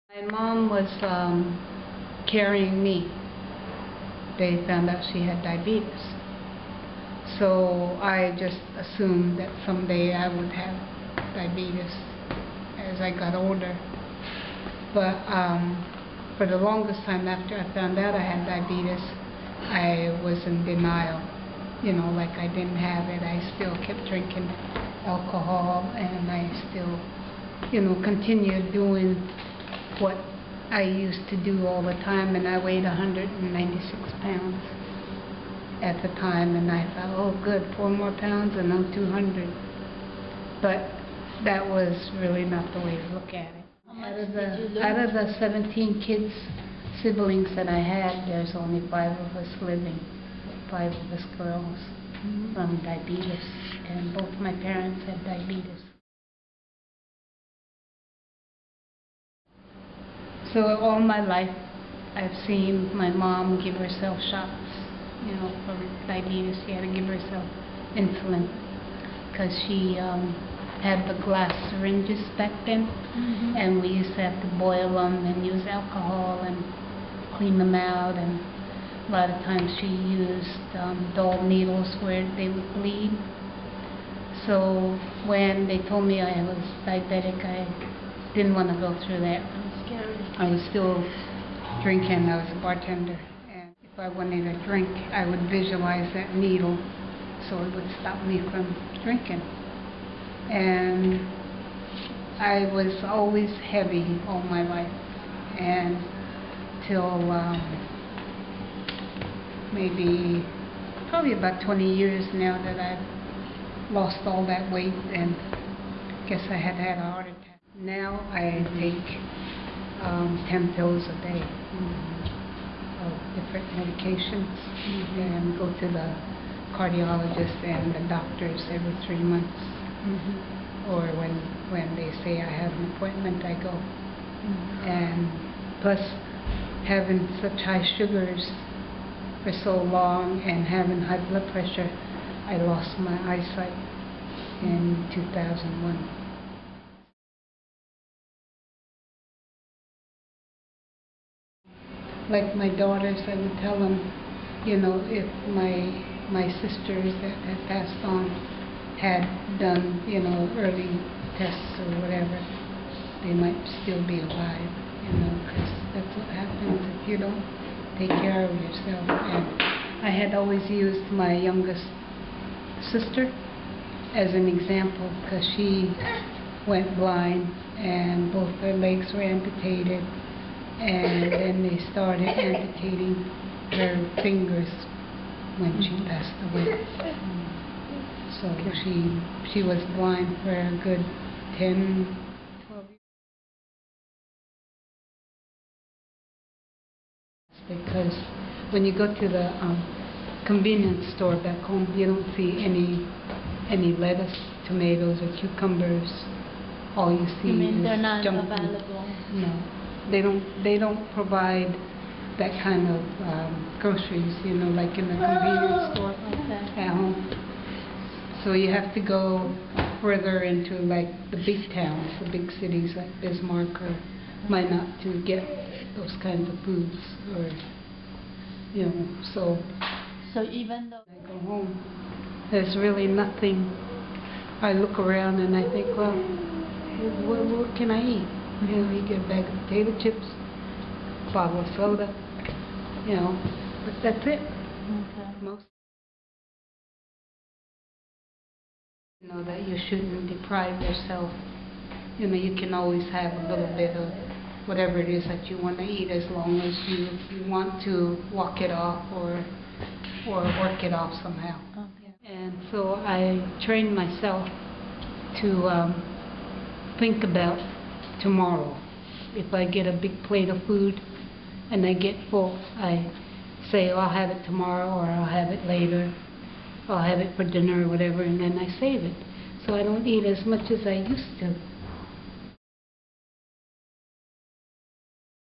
My mom was carrying me. They found out she had diabetes. So I just assumed that someday I would have diabetes as I got older. But for the longest time after I found out I had diabetes, I was in denial. You know, like I didn't have it. I still kept drinking alcohol, and I still, continued doing what I used to do all the time, and I weighed 196 pounds at the time, and I thought, oh good, 4 more pounds and I'm 200. But that was really not the way to look at it. Out of the 17 kids, siblings that I had, there's only 5 of us living, 5 of us girls from diabetes, and both my parents had diabetes. So all my life, I've seen my mom give herself shots, for diabetes. She had to give herself insulin because she had the glass syringes back then, and we used to have to boil them and use alcohol and clean them out, and a lot of times she used dull needles where they would bleed. So when they told me I was diabetic, I didn't want to go through that. I was still drinking. I was a bartender, and if I wanted a drink, I would visualize that needle so it would stop me from drinking. And I was always heavy all my life, and till probably about 20 years now that I've lost all that weight, and guess I had a heart attack. Now I take 10 pills a day of different medications, and go to the cardiologist and the doctors every 3 months. Or when they say I have an appointment, I go. And plus, having such high sugars for so long and having high blood pressure, I lost my eyesight in 2001. Like my daughters, I would tell them, if my sisters that had passed on had done, early tests or whatever, they might still be alive, because that's what happens if you don't take care of yourself. And I had always used my youngest sister as an example, because she went blind and both her legs were amputated, and then they started amputating her fingers when she passed away. So she was blind for a good 10, 12 years. Because when you go to the convenience store back home, you don't see any lettuce, tomatoes, or cucumbers. All you see is they're not junk food. available? No, they don't provide that kind of groceries, like in the convenience store at home. So you have to go further into like the big towns, the big cities like Bismarck or Minot to get those kinds of foods, or So even though I go home, there's really nothing. I look around and I think, well, what can I eat? You get a bag of potato chips, a bottle of soda, but that's it. Most. That you shouldn't deprive yourself. You can always have a little bit of whatever it is that you want to eat, as long as you want to walk it off or work it off somehow. And so I trained myself to think about tomorrow. If I get a big plate of food and I get full, I say, I'll have it tomorrow, or I'll have it later, I'll have it for dinner or whatever, and then I save it. So I don't eat as much as I used to.